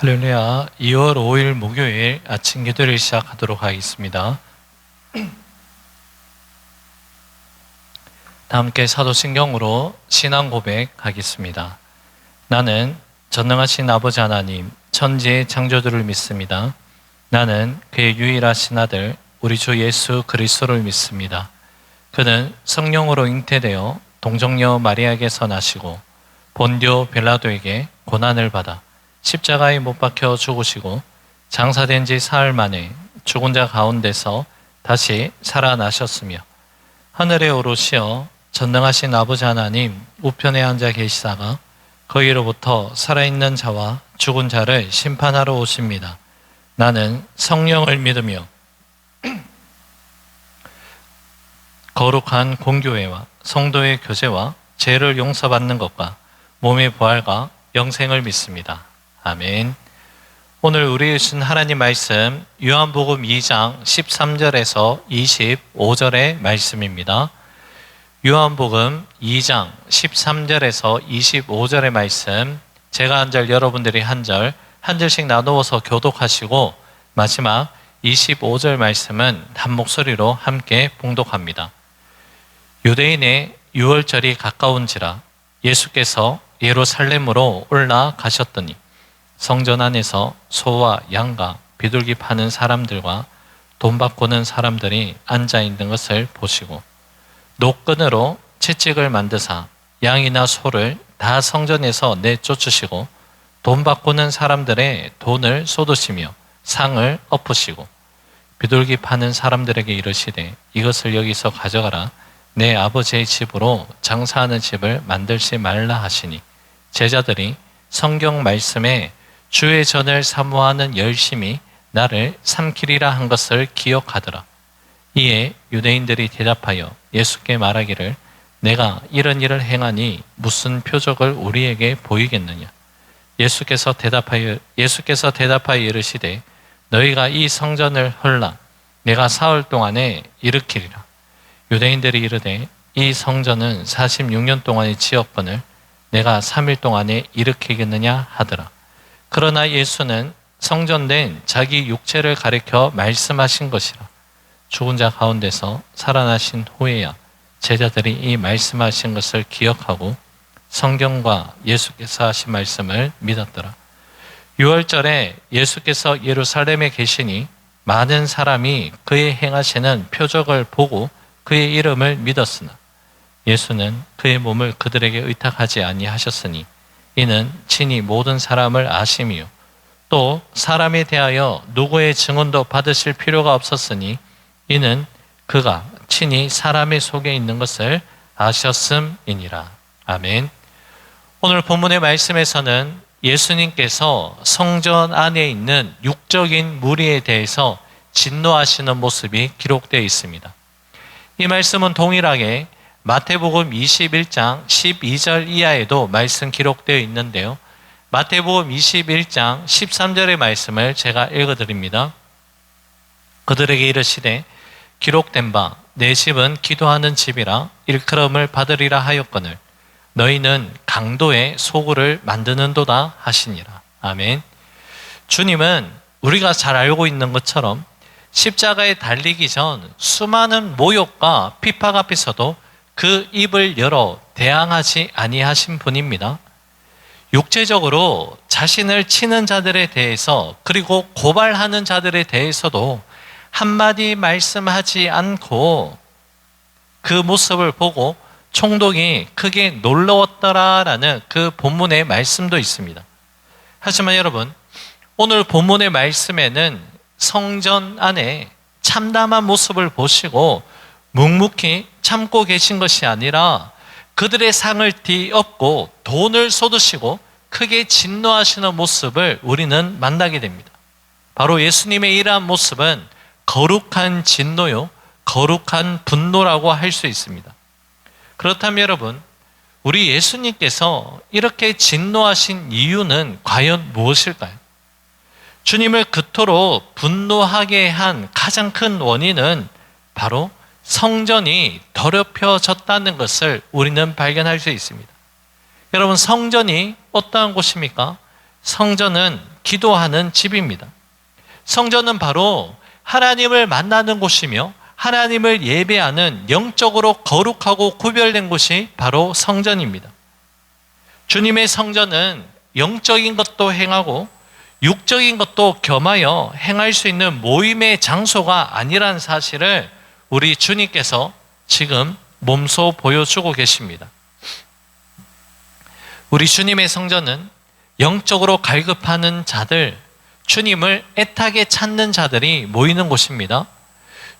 할렐루야. 2월 5일 목요일 아침 기도를 시작하도록 하겠습니다. 다 함께 사도신경으로 신앙 고백하겠습니다. 나는 전능하신 아버지 하나님, 천지의 창조주를 믿습니다. 나는 그의 유일하신 아들, 우리 주 예수 그리스도를 믿습니다. 그는 성령으로 잉태되어 동정녀 마리아에게서 나시고 본디오 빌라도에게 고난을 받아 십자가에 못 박혀 죽으시고 장사된 지 사흘 만에 죽은 자 가운데서 다시 살아나셨으며 하늘에 오르시어 전능하신 아버지 하나님 우편에 앉아 계시다가 거기로부터 살아있는 자와 죽은 자를 심판하러 오십니다. 나는 성령을 믿으며 거룩한 공교회와 성도의 교제와 죄를 용서받는 것과 몸의 부활과 영생을 믿습니다. 아멘. 오늘 우리 주신 하나님 말씀 요한복음 2장 13절에서 25절의 말씀입니다. 요한복음 2장 13절에서 25절의 말씀, 제가 한 절, 여러분들이 한 절씩 나누어서 교독하시고 마지막 25절 말씀은 한 목소리로 함께 봉독합니다. 유대인의 유월절이 가까운지라 예수께서 예루살렘으로 올라가셨더니 성전 안에서 소와 양과 비둘기 파는 사람들과 돈 바꾸는 사람들이 앉아 있는 것을 보시고 노끈으로 채찍을 만드사 양이나 소를 다 성전에서 내쫓으시고 돈 바꾸는 사람들의 돈을 쏟으시며 상을 엎으시고 비둘기 파는 사람들에게 이르시되 이것을 여기서 가져가라. 내 아버지의 집으로 장사하는 집을 만들지 말라 하시니 제자들이 성경 말씀에 주의 전을 사모하는 열심이 나를 삼키리라 한 것을 기억하더라. 이에 유대인들이 대답하여 예수께 말하기를 내가 이런 일을 행하니 무슨 표적을 우리에게 보이겠느냐. 예수께서 대답하여 이르시되 너희가 이 성전을 헐라 내가 사흘 동안에 일으키리라. 유대인들이 이르되 이 성전은 46년 동안의 지었거늘 내가 3일 동안에 일으키겠느냐 하더라. 그러나 예수는 성전된 자기 육체를 가리켜 말씀하신 것이라. 죽은 자 가운데서 살아나신 후에야 제자들이 이 말씀하신 것을 기억하고 성경과 예수께서 하신 말씀을 믿었더라. 6월절에 예수께서 예루살렘에 계시니 많은 사람이 그의 행하시는 표적을 보고 그의 이름을 믿었으나 예수는 그의 몸을 그들에게 의탁하지 아니하셨으니 이는 친히 모든 사람을 아심이요 또 사람에 대하여 누구의 증언도 받으실 필요가 없었으니 이는 그가 친히 사람의 속에 있는 것을 아셨음이니라. 아멘. 오늘 본문의 말씀에서는 예수님께서 성전 안에 있는 육적인 무리에 대해서 진노하시는 모습이 기록되어 있습니다. 이 말씀은 동일하게 마태복음 21장 12절 이하에도 말씀 기록되어 있는데요. 마태복음 21장 13절의 말씀을 제가 읽어드립니다. 그들에게 이르시되 기록된 바 내 집은 기도하는 집이라 일컬음을 받으리라 하였거늘 너희는 강도의 소굴을 만드는도다 하시니라. 아멘. 주님은 우리가 잘 알고 있는 것처럼 십자가에 달리기 전 수많은 모욕과 핍박 앞에서도 그 입을 열어 대항하지 아니하신 분입니다. 육체적으로 자신을 치는 자들에 대해서 그리고 고발하는 자들에 대해서도 한마디 말씀하지 않고 그 모습을 보고 총독이 크게 놀라웠더라라는 그 본문의 말씀도 있습니다. 하지만 여러분, 오늘 본문의 말씀에는 성전 안에 참담한 모습을 보시고 묵묵히 참고 계신 것이 아니라 그들의 상을 뒤엎고 돈을 쏟으시고 크게 진노하시는 모습을 우리는 만나게 됩니다. 바로 예수님의 이러한 모습은 거룩한 진노요, 거룩한 분노라고 할 수 있습니다. 그렇다면 여러분, 우리 예수님께서 이렇게 진노하신 이유는 과연 무엇일까요? 주님을 그토록 분노하게 한 가장 큰 원인은 바로 성전이 더럽혀졌다는 것을 우리는 발견할 수 있습니다. 여러분, 성전이 어떠한 곳입니까? 성전은 기도하는 집입니다. 성전은 바로 하나님을 만나는 곳이며 하나님을 예배하는 영적으로 거룩하고 구별된 곳이 바로 성전입니다. 주님의 성전은 영적인 것도 행하고 육적인 것도 겸하여 행할 수 있는 모임의 장소가 아니라는 사실을 우리 주님께서 지금 몸소 보여주고 계십니다. 우리 주님의 성전은 영적으로 갈급하는 자들, 주님을 애타게 찾는 자들이 모이는 곳입니다.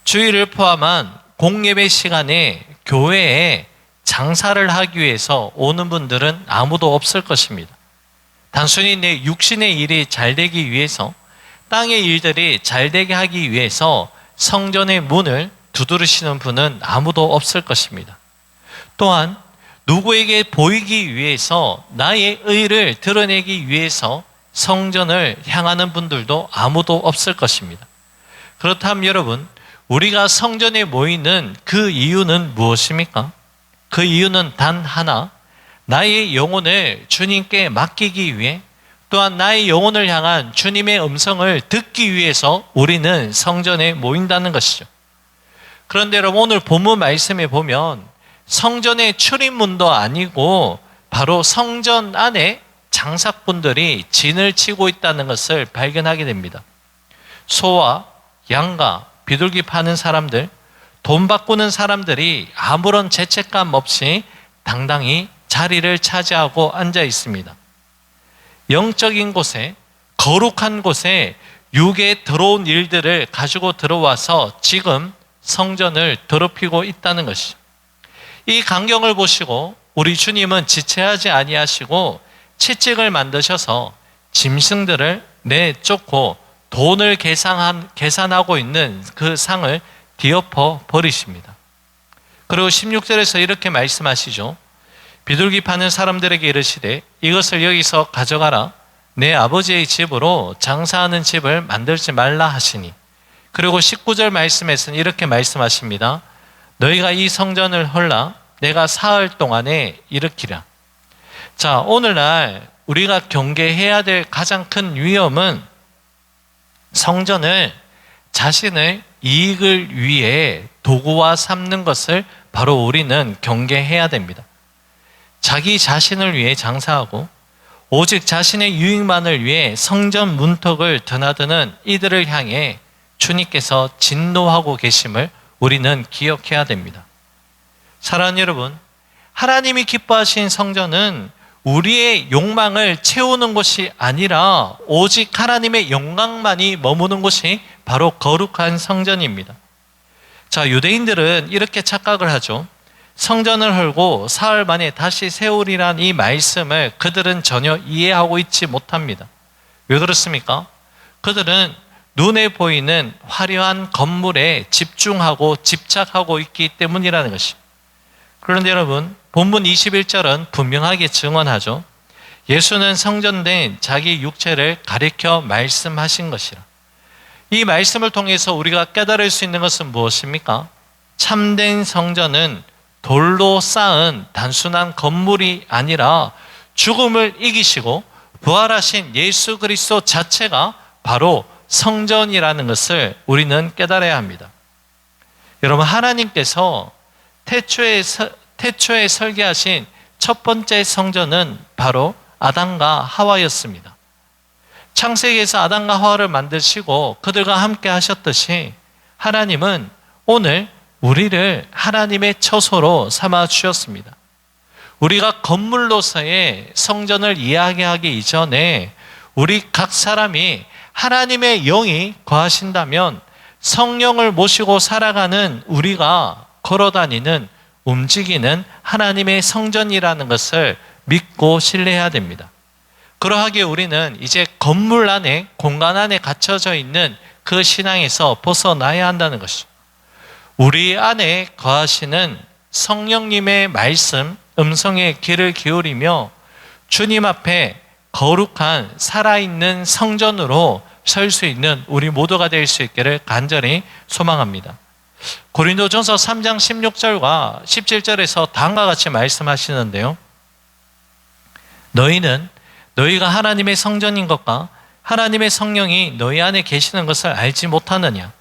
주일을 포함한 공예배 시간에 교회에 장사를 하기 위해서 오는 분들은 아무도 없을 것입니다. 단순히 내 육신의 일이 잘 되기 위해서, 땅의 일들이 잘 되게 하기 위해서 성전의 문을 두드리시는 분은 아무도 없을 것입니다. 또한 누구에게 보이기 위해서, 나의 의를 드러내기 위해서 성전을 향하는 분들도 아무도 없을 것입니다. 그렇다면 여러분, 우리가 성전에 모이는 그 이유는 무엇입니까? 그 이유는 단 하나, 나의 영혼을 주님께 맡기기 위해, 또한 나의 영혼을 향한 주님의 음성을 듣기 위해서 우리는 성전에 모인다는 것이죠. 그런데 여러분, 오늘 본문 말씀에 보면 성전의 출입문도 아니고 바로 성전 안에 장사꾼들이 진을 치고 있다는 것을 발견하게 됩니다. 소와 양과 비둘기 파는 사람들, 돈 바꾸는 사람들이 아무런 죄책감 없이 당당히 자리를 차지하고 앉아 있습니다. 영적인 곳에, 거룩한 곳에 육에 들어온 일들을 가지고 들어와서 지금 성전을 더럽히고 있다는 것이죠. 이 광경을 보시고 우리 주님은 지체하지 아니하시고 채찍을 만드셔서 짐승들을 내쫓고 돈을 계산하고 있는 그 상을 뒤엎어 버리십니다. 그리고 16절에서 이렇게 말씀하시죠. 비둘기 파는 사람들에게 이르시되 이것을 여기서 가져가라. 내 아버지의 집으로 장사하는 집을 만들지 말라 하시니. 그리고 19절 말씀에서는 이렇게 말씀하십니다. 너희가 이 성전을 헐라 내가 사흘 동안에 일으키라. 자, 오늘날 우리가 경계해야 될 가장 큰 위험은 성전을 자신의 이익을 위해 도구화 삼는 것을 바로 우리는 경계해야 됩니다. 자기 자신을 위해 장사하고 오직 자신의 유익만을 위해 성전 문턱을 드나드는 이들을 향해 주님께서 진노하고 계심을 우리는 기억해야 됩니다. 사랑하는 여러분, 하나님이 기뻐하신 성전은 우리의 욕망을 채우는 것이 아니라 오직 하나님의 영광만이 머무는 곳이 바로 거룩한 성전입니다. 자, 유대인들은 이렇게 착각을 하죠. 성전을 헐고 사흘 만에 다시 세우리란 이 말씀을 그들은 전혀 이해하고 있지 못합니다. 왜 그렇습니까? 그들은 눈에 보이는 화려한 건물에 집중하고 집착하고 있기 때문이라는 것입니다. 그런데 여러분, 본문 21절은 분명하게 증언하죠. 예수는 성전된 자기 육체를 가리켜 말씀하신 것이라. 이 말씀을 통해서 우리가 깨달을 수 있는 것은 무엇입니까? 참된 성전은 돌로 쌓은 단순한 건물이 아니라 죽음을 이기시고 부활하신 예수 그리스도 자체가 바로 성전이라는 것을 우리는 깨달아야 합니다. 여러분, 하나님께서 태초에 설계하신 첫 번째 성전은 바로 아담과 하와였습니다. 창세기에서 아담과 하와를 만드시고 그들과 함께 하셨듯이 하나님은 오늘 우리를 하나님의 처소로 삼아 주셨습니다. 우리가 건물로서의 성전을 이야기하기 이전에 우리 각 사람이 하나님의 영이 거하신다면 성령을 모시고 살아가는 우리가 걸어다니는, 움직이는 하나님의 성전이라는 것을 믿고 신뢰해야 됩니다. 그러하기에 우리는 이제 건물 안에, 공간 안에 갇혀져 있는 그 신앙에서 벗어나야 한다는 것이죠. 우리 안에 거하시는 성령님의 말씀, 음성에 귀를 기울이며 주님 앞에 거룩한 살아있는 성전으로 설 수 있는 우리 모두가 될 수 있기를 간절히 소망합니다. 고린도전서 3장 16절과 17절에서 다음과 같이 말씀하시는데요. 너희는 너희가 하나님의 성전인 것과 하나님의 성령이 너희 안에 계시는 것을 알지 못하느냐?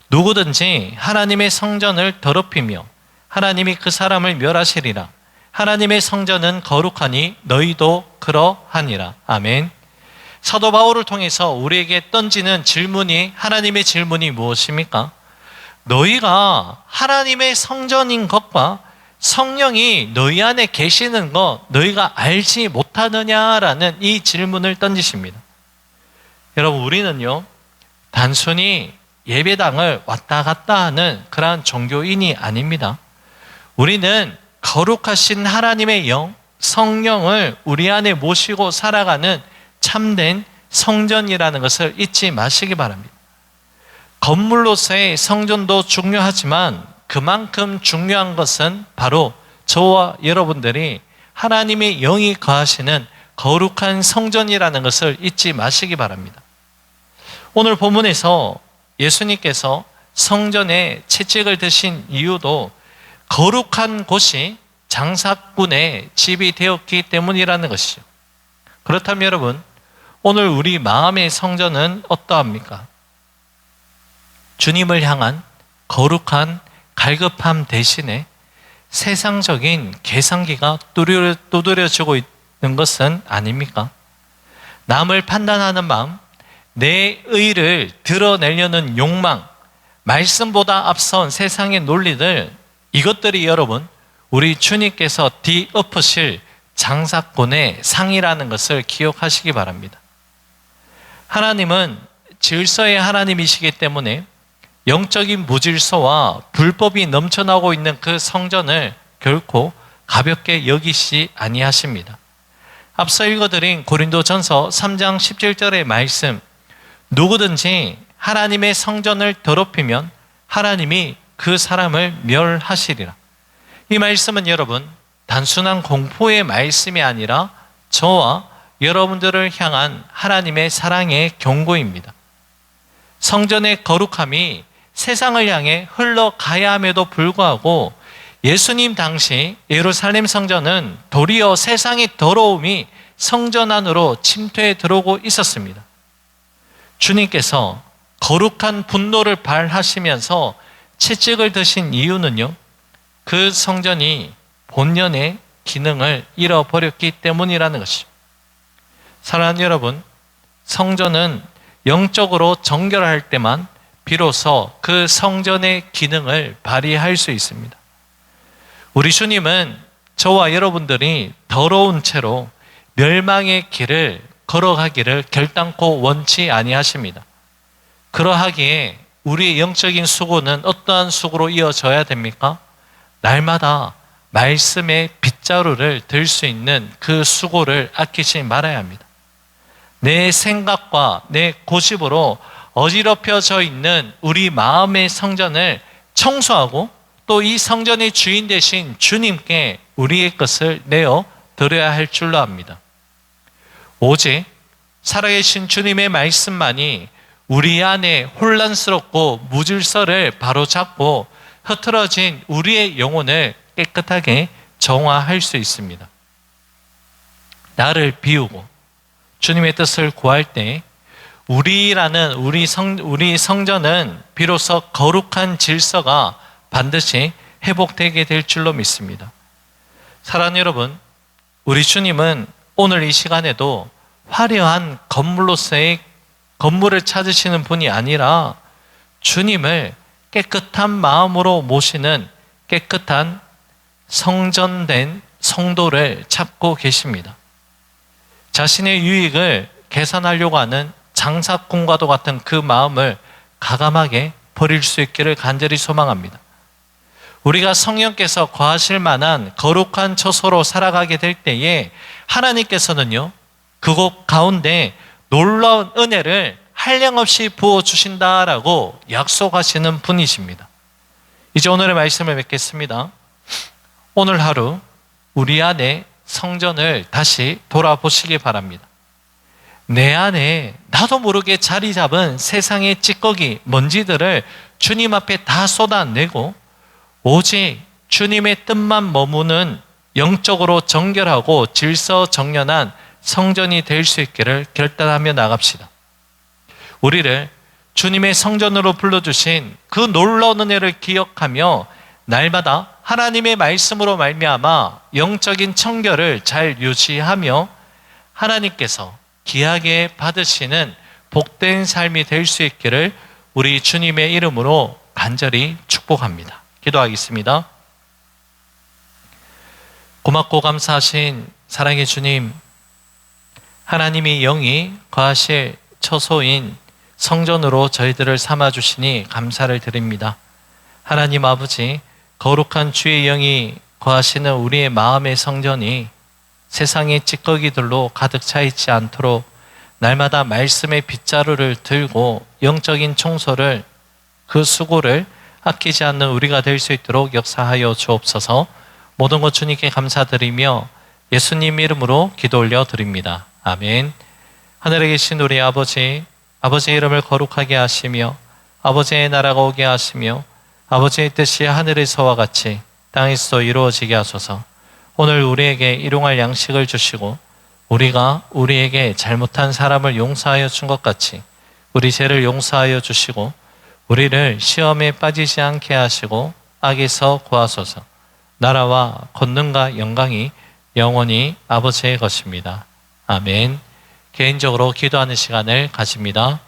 누구든지 하나님의 성전을 더럽히며 하나님이 그 사람을 멸하시리라. 하나님의 성전은 거룩하니 너희도 그러하니라. 아멘. 사도 바울을 통해서 우리에게 던지는 질문이, 하나님의 질문이 무엇입니까? 너희가 하나님의 성전인 것과 성령이 너희 안에 계시는 것 너희가 알지 못하느냐라는 이 질문을 던지십니다. 여러분, 우리는요 단순히 예배당을 왔다 갔다 하는 그러한 종교인이 아닙니다. 우리는 거룩하신 하나님의 영, 성령을 우리 안에 모시고 살아가는 참된 성전이라는 것을 잊지 마시기 바랍니다. 건물로서의 성전도 중요하지만 그만큼 중요한 것은 바로 저와 여러분들이 하나님의 영이 거하시는 거룩한 성전이라는 것을 잊지 마시기 바랍니다. 오늘 본문에서 예수님께서 성전에 채찍을 드신 이유도 거룩한 곳이 장사꾼의 집이 되었기 때문이라는 것이죠. 그렇다면 여러분, 오늘 우리 마음의 성전은 어떠합니까? 주님을 향한 거룩한 갈급함 대신에 세상적인 계산기가 두드려지고 있는 것은 아닙니까? 남을 판단하는 마음, 내 의를 드러내려는 욕망, 말씀보다 앞선 세상의 논리들, 이것들이 여러분, 우리 주님께서 뒤엎으실 장사꾼의 상이라는 것을 기억하시기 바랍니다. 하나님은 질서의 하나님이시기 때문에 영적인 무질서와 불법이 넘쳐나고 있는 그 성전을 결코 가볍게 여기시 아니하십니다. 앞서 읽어드린 고린도전서 3장 17절의 말씀, 누구든지 하나님의 성전을 더럽히면 하나님이 그 사람을 멸하시리라. 이 말씀은 여러분, 단순한 공포의 말씀이 아니라 저와 여러분들을 향한 하나님의 사랑의 경고입니다. 성전의 거룩함이 세상을 향해 흘러가야 함에도 불구하고 예수님 당시 예루살렘 성전은 도리어 세상의 더러움이 성전 안으로 침투해 들어오고 있었습니다. 주님께서 거룩한 분노를 발하시면서 채찍을 드신 이유는요, 그 성전이 본연의 기능을 잃어버렸기 때문이라는 것이죠. 사랑하는 여러분, 성전은 영적으로 정결할 때만 비로소 그 성전의 기능을 발휘할 수 있습니다. 우리 주님은 저와 여러분들이 더러운 채로 멸망의 길을 걸어가기를 결단코 원치 아니하십니다. 그러하기에 우리의 영적인 수고는 어떠한 수고로 이어져야 됩니까? 날마다 말씀의 빗자루를 들 수 있는 그 수고를 아끼지 말아야 합니다. 내 생각과 내 고집으로 어지럽혀져 있는 우리 마음의 성전을 청소하고 또 이 성전의 주인 되신 주님께 우리의 것을 내어 드려야 할 줄로 압니다. 오직 살아계신 주님의 말씀만이 우리 안에 혼란스럽고 무질서를 바로잡고 흐트러진 우리의 영혼을 깨끗하게 정화할 수 있습니다. 나를 비우고 주님의 뜻을 구할 때 우리 성전은 비로소 거룩한 질서가 반드시 회복되게 될 줄로 믿습니다. 사랑하는 여러분, 우리 주님은 오늘 이 시간에도 화려한 건물을 찾으시는 분이 아니라 주님을 깨끗한 마음으로 모시는 깨끗한 성전된 성도를 찾고 계십니다. 자신의 유익을 계산하려고 하는 장사꾼과도 같은 그 마음을 가감하게 버릴 수 있기를 간절히 소망합니다. 우리가 성령께서 거하실 만한 거룩한 처소로 살아가게 될 때에 하나님께서는요, 그곳 가운데 놀라운 은혜를 한량없이 부어주신다라고 약속하시는 분이십니다. 이제 오늘의 말씀을 맺겠습니다. 오늘 하루 우리 안에 성전을 다시 돌아보시기 바랍니다. 내 안에 나도 모르게 자리 잡은 세상의 찌꺼기, 먼지들을 주님 앞에 다 쏟아내고 오직 주님의 뜻만 머무는 영적으로 정결하고 질서정연한 성전이 될 수 있기를 결단하며 나갑시다. 우리를 주님의 성전으로 불러주신 그 놀라운 은혜를 기억하며 날마다 하나님의 말씀으로 말미암아 영적인 청결을 잘 유지하며 하나님께서 귀하게 받으시는 복된 삶이 될 수 있기를 우리 주님의 이름으로 간절히 축복합니다. 기도하겠습니다. 고맙고 감사하신 사랑의 주님, 하나님이 영이 거하실 처소인 성전으로 저희들을 삼아주시니 감사를 드립니다. 하나님 아버지, 거룩한 주의 영이 거하시는 우리의 마음의 성전이 세상의 찌꺼기들로 가득 차 있지 않도록 날마다 말씀의 빗자루를 들고 영적인 청소를, 그 수고를 아끼지 않는 우리가 될 수 있도록 역사하여 주옵소서. 모든 것 주님께 감사드리며 예수님 이름으로 기도 올려 드립니다. 아멘. 하늘에 계신 우리 아버지, 아버지의 이름을 거룩하게 하시며 아버지의 나라가 오게 하시며 아버지의 뜻이 하늘에서와 같이 땅에서도 이루어지게 하소서. 오늘 우리에게 일용할 양식을 주시고 우리가 우리에게 잘못한 사람을 용서하여 준 것 같이 우리 죄를 용서하여 주시고 우리를 시험에 빠지지 않게 하시고 악에서 구하소서. 나라와 권능과 영광이 영원히 아버지의 것입니다. 아멘. 개인적으로 기도하는 시간을 가집니다.